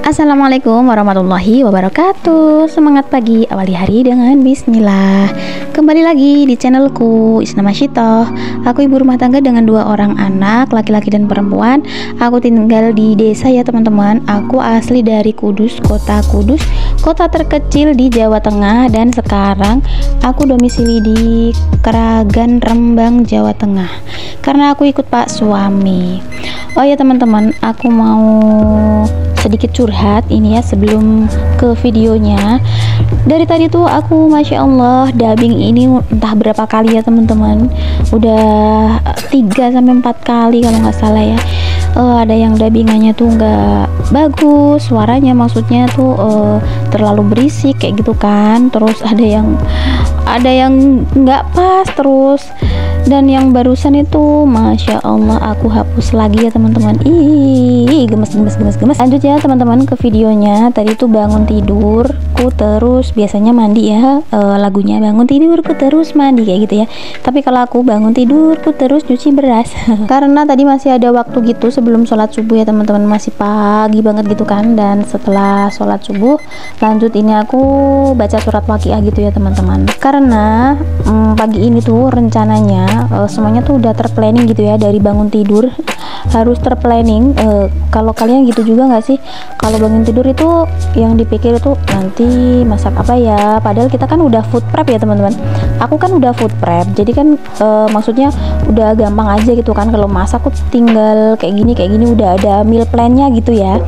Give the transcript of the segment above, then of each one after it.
Assalamualaikum warahmatullahi wabarakatuh. Semangat pagi, awali hari dengan bismillah. Kembali lagi di channelku Isna Masyitoh. Aku ibu rumah tangga dengan 2 orang anak, laki-laki dan perempuan. Aku tinggal di desa ya teman-teman. Aku asli dari Kudus, kota terkecil di Jawa Tengah. Dan sekarang aku domisili di Kragan, Rembang, Jawa Tengah, karena aku ikut pak suami. Oh ya teman-teman, aku mau sedikit curhat ini ya sebelum ke videonya. Dari tadi tuh aku masya Allah dubbing ini entah berapa kali ya teman-teman, udah 3-4 kali kalau nggak salah ya. Ada yang dubbingannya tuh nggak bagus suaranya, maksudnya tuh terlalu berisik kayak gitu kan, terus ada yang nggak pas terus. Dan yang barusan itu masya Allah aku hapus lagi ya teman-teman. Ih, gemes. Lanjut ya teman-teman ke videonya. Tadi tuh bangun tidurku terus biasanya mandi ya, lagunya bangun tidurku terus mandi kayak gitu ya. Tapi kalau aku bangun tidurku terus cuci beras karena tadi masih ada waktu gitu sebelum sholat subuh ya teman-teman, masih pagi banget gitu kan. Dan setelah sholat subuh lanjut ini aku baca surat Waqiah gitu ya teman-teman, karena pagi ini tuh rencananya semuanya tuh udah terplanning gitu ya, dari bangun tidur harus terplanning. Kalau kalian gitu juga nggak sih? Kalau bangun tidur itu yang dipikir itu nanti masak apa ya, padahal kita kan udah food prep ya teman-teman. Aku kan udah food prep, jadi kan maksudnya udah gampang aja gitu kan. Kalau masak aku tinggal kayak gini udah ada meal plan-nya gitu ya.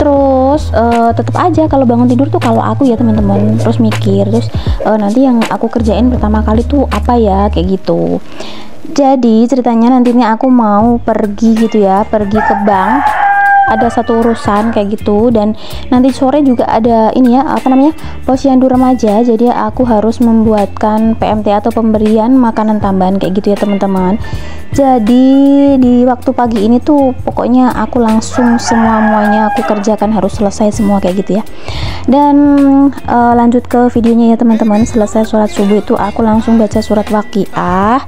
Terus tetap aja kalau bangun tidur tuh kalau aku ya teman-teman terus mikir terus nanti yang aku kerjain pertama kali tuh apa ya kayak gitu. Jadi ceritanya nantinya aku mau pergi gitu ya, pergi ke bank, ada satu urusan kayak gitu. Dan nanti sore juga ada ini ya, apa namanya, posyandu remaja. Jadi aku harus membuatkan PMT atau pemberian makanan tambahan kayak gitu ya teman-teman. Jadi di waktu pagi ini tuh pokoknya aku langsung semuanya aku kerjakan, harus selesai semua kayak gitu ya. Dan lanjut ke videonya ya teman-teman. Selesai sholat subuh itu aku langsung baca surat Waqiah,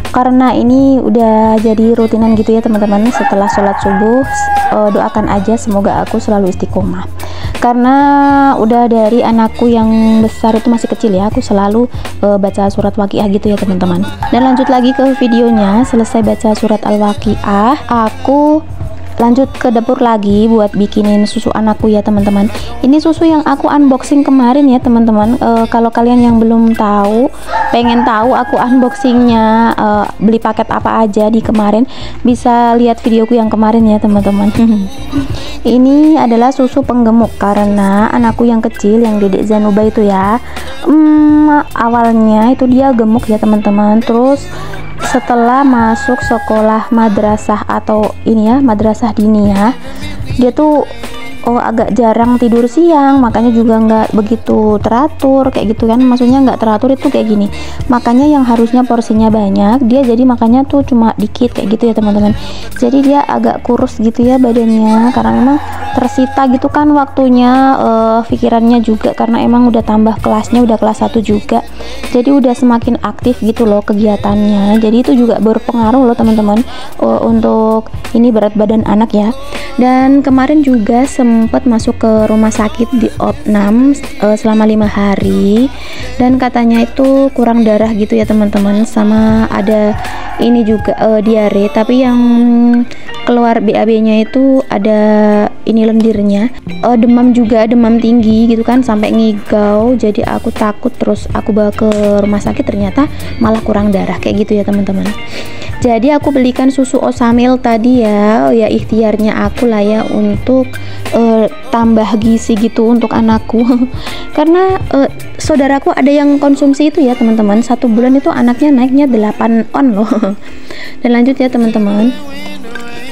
karena ini udah jadi rutinan gitu ya teman-teman. Setelah sholat subuh doakan aja semoga aku selalu istiqomah, karena udah dari anakku yang besar itu masih kecil ya, aku selalu baca surat Waqiah gitu ya teman-teman. Dan lanjut lagi ke videonya. Selesai baca surat Al-Waqiah, aku lanjut ke dapur lagi buat bikinin susu anakku ya teman-teman. Ini susu yang aku unboxing kemarin ya teman-teman. Kalau kalian yang belum tahu, pengen tahu aku unboxingnya beli paket apa aja di kemarin, bisa lihat videoku yang kemarin ya teman-teman. Ini adalah susu penggemuk, karena anakku yang kecil yang Dedek Zanuba itu ya, awalnya itu dia gemuk ya teman-teman. Terus setelah masuk sekolah madrasah atau ini ya, madrasah diniyah, dia tuh agak jarang tidur siang, makanya juga nggak begitu teratur kayak gitu kan. Maksudnya nggak teratur itu kayak gini, makanya yang harusnya porsinya banyak dia jadi makannya tuh cuma dikit kayak gitu ya teman-teman. Jadi dia agak kurus gitu ya badannya, karena memang tersita gitu kan waktunya, pikirannya juga karena emang udah tambah kelasnya, udah kelas 1 juga, jadi udah semakin aktif gitu loh kegiatannya. Jadi itu juga berpengaruh loh teman-teman untuk ini berat badan anak ya. Dan kemarin juga sempat masuk ke rumah sakit di opnam selama 5 hari, dan katanya itu kurang darah gitu ya teman-teman, sama ada ini juga diare, tapi yang keluar BAB-nya itu ada ini lendirnya, demam juga, demam tinggi gitu kan sampai ngigau. Jadi aku takut, terus aku bawa ke rumah sakit, ternyata malah kurang darah kayak gitu ya teman-teman. Jadi aku belikan susu Osamil tadi ya, ikhtiarnya aku lah ya untuk tambah gizi gitu untuk anakku. Karena saudaraku ada yang konsumsi itu ya teman-teman, 1 bulan itu anaknya naiknya 8 on loh. Dan lanjut ya teman-teman.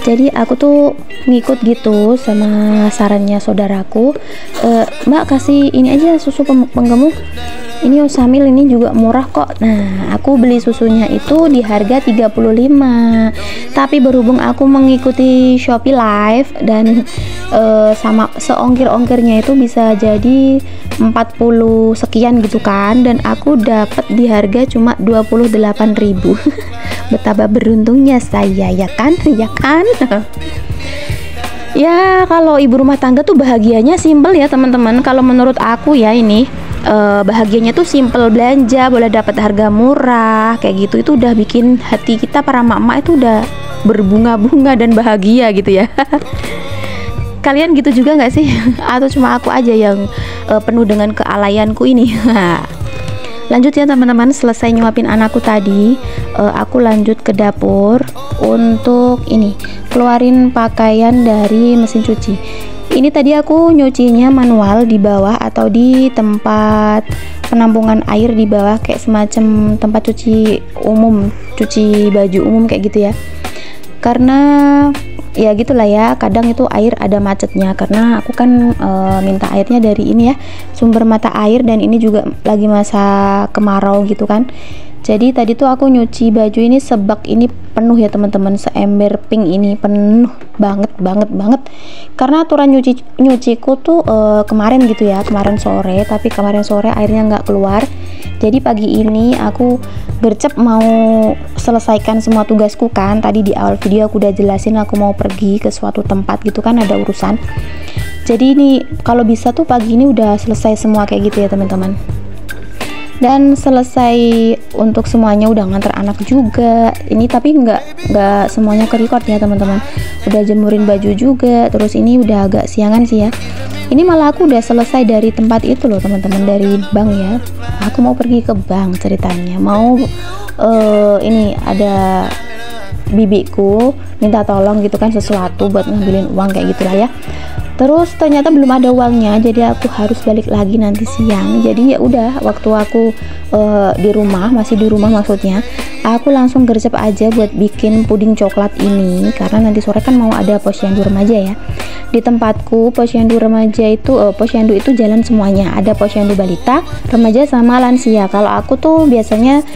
Jadi aku tuh ngikut gitu sama sarannya saudaraku, Mbak kasih ini aja susu penggemuk, ini Osamil ini juga murah kok. Nah aku beli susunya itu di harga 35, tapi berhubung aku mengikuti Shopee Live dan sama seongkir-ongkirnya itu bisa jadi 40 sekian gitu kan, dan aku dapat di harga cuma 28.000. Betapa beruntungnya saya ya kan. Ya kalau ibu rumah tangga tuh bahagianya simple ya teman-teman. Kalau menurut aku ya ini bahagianya tuh simple, belanja boleh dapat harga murah kayak gitu, itu udah bikin hati kita para mama itu udah berbunga-bunga dan bahagia gitu ya. Kalian gitu juga nggak sih? Atau cuma aku aja yang penuh dengan kealayanku ini? Lanjut ya teman-teman, selesai nyuapin anakku tadi, aku lanjut ke dapur untuk ini keluarin pakaian dari mesin cuci. Ini tadi aku nyucinya manual di bawah atau di tempat penampungan air di bawah, kayak semacam tempat cuci umum, cuci baju umum kayak gitu ya. Karena ya gitulah ya, kadang itu air ada macetnya karena aku kan minta airnya dari ini ya, sumber mata air, dan ini juga lagi masa kemarau gitu kan. Jadi tadi tuh aku nyuci baju ini sebak ini penuh ya teman-teman, seember pink ini penuh banget karena aturan nyuciku tuh kemarin gitu ya, kemarin sore, tapi kemarin sore airnya nggak keluar. Jadi pagi ini aku gercep mau selesaikan semua tugasku kan. Tadi di awal video aku udah jelasin aku mau pergi ke suatu tempat gitu kan, ada urusan. Jadi ini kalau bisa tuh pagi ini udah selesai semua kayak gitu ya teman-teman. Dan selesai untuk semuanya, udah nganter anak juga ini, tapi nggak semuanya ke record ya teman-teman. Udah jemurin baju juga, terus ini udah agak siangan sih ya. Ini malah aku udah selesai dari tempat itu loh teman-teman, dari bank ya. Aku mau pergi ke bank ceritanya, mau ini ada bibiku minta tolong gitu kan, sesuatu buat ngambilin uang kayak gitulah ya. Terus ternyata belum ada uangnya, jadi aku harus balik lagi nanti siang. Jadi ya udah, waktu aku di rumah, masih di rumah maksudnya, aku langsung gercep aja buat bikin puding coklat ini, karena nanti sore kan mau ada posyandu remaja ya. Di tempatku posyandu remaja itu posyandu itu jalan semuanya, ada posyandu balita, remaja sama lansia. Kalau aku tuh biasanya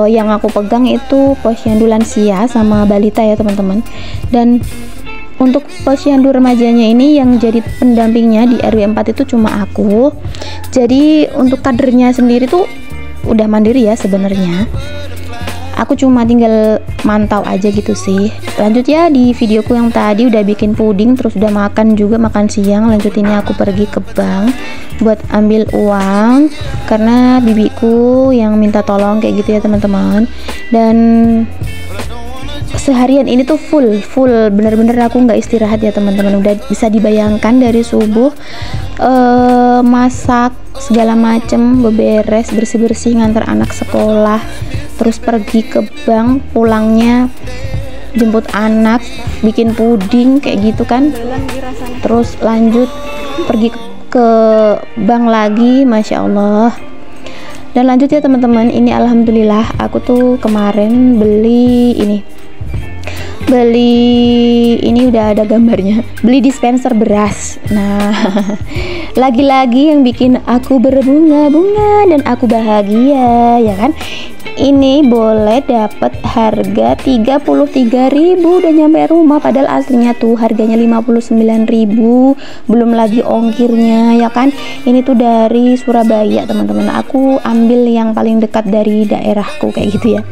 yang aku pegang itu posyandu lansia sama balita ya teman-teman. Dan untuk posyandu remajanya ini yang jadi pendampingnya di RW 4 itu cuma aku. Jadi untuk kadernya sendiri tuh udah mandiri ya sebenarnya. Aku cuma tinggal mantau aja gitu sih. Lanjut ya, di videoku yang tadi udah bikin puding, terus udah makan juga, makan siang. Lanjut ini aku pergi ke bank buat ambil uang karena bibiku yang minta tolong kayak gitu ya teman-teman. Dan seharian ini tuh full bener-bener aku nggak istirahat ya teman-teman. Udah bisa dibayangkan dari subuh masak segala macem, beberes, bersih-bersih, ngantar anak sekolah, terus pergi ke bank, pulangnya jemput anak, bikin puding kayak gitu kan, terus lanjut pergi ke bank lagi, masya Allah. Dan lanjut ya teman-teman, ini alhamdulillah aku tuh kemarin beli ini udah ada gambarnya, beli dispenser beras. Nah lagi-lagi yang bikin aku berbunga-bunga dan aku bahagia ya kan, ini boleh dapat harga 33.000 udah nyampe rumah, padahal aslinya tuh harganya 59.000, belum lagi ongkirnya ya kan. Ini tuh dari Surabaya teman-teman, aku ambil yang paling dekat dari daerahku kayak gitu ya.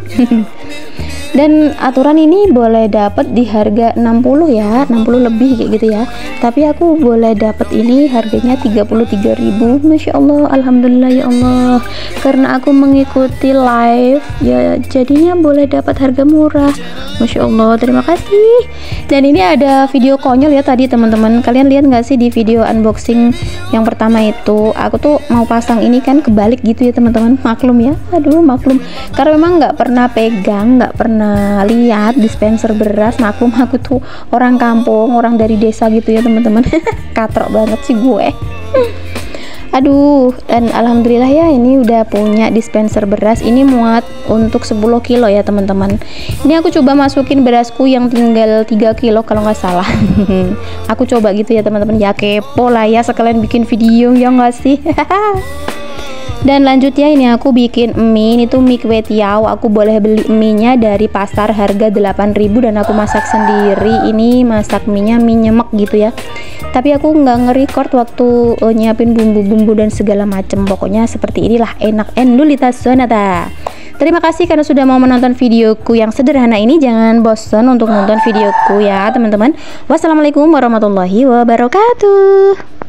Dan aturan ini boleh dapat di harga 60 ya, 60 lebih kayak gitu ya. Tapi aku boleh dapat ini harganya 33.000. Masya Allah, alhamdulillah ya Allah. Karena aku mengikuti live ya, jadinya boleh dapat harga murah. Masya Allah, terima kasih. Dan ini ada video konyol ya tadi teman-teman. Kalian lihat nggak sih di video unboxing yang pertama itu? Aku tuh mau pasang ini kan kebalik gitu ya teman-teman. Maklum ya, aduh maklum. Karena memang nggak pernah pegang, nggak pernah lihat dispenser beras. Maklum aku tuh orang kampung, orang dari desa gitu ya teman-teman. Katrok banget sih gue. Aduh, dan alhamdulillah ya ini udah punya dispenser beras. Ini muat untuk 10 kilo ya teman-teman. Ini aku coba masukin berasku yang tinggal 3 kilo kalau nggak salah. Aku coba gitu ya teman-teman, ya kepo lah ya, sekalian bikin video ya nggak sih. Dan lanjut ya, ini aku bikin mie. Ini tuh mie kue tiaw. Aku boleh beli mie nya dari pasar harga 8.000 dan aku masak sendiri. Ini masak mie nya mie nyemek gitu ya. Tapi aku nggak nge-record waktu nyiapin bumbu-bumbu dan segala macem. Pokoknya seperti inilah, enak endulita sonata. Terima kasih karena sudah mau menonton videoku yang sederhana ini. Jangan bosan untuk nonton videoku ya teman-teman. Wassalamualaikum warahmatullahi wabarakatuh.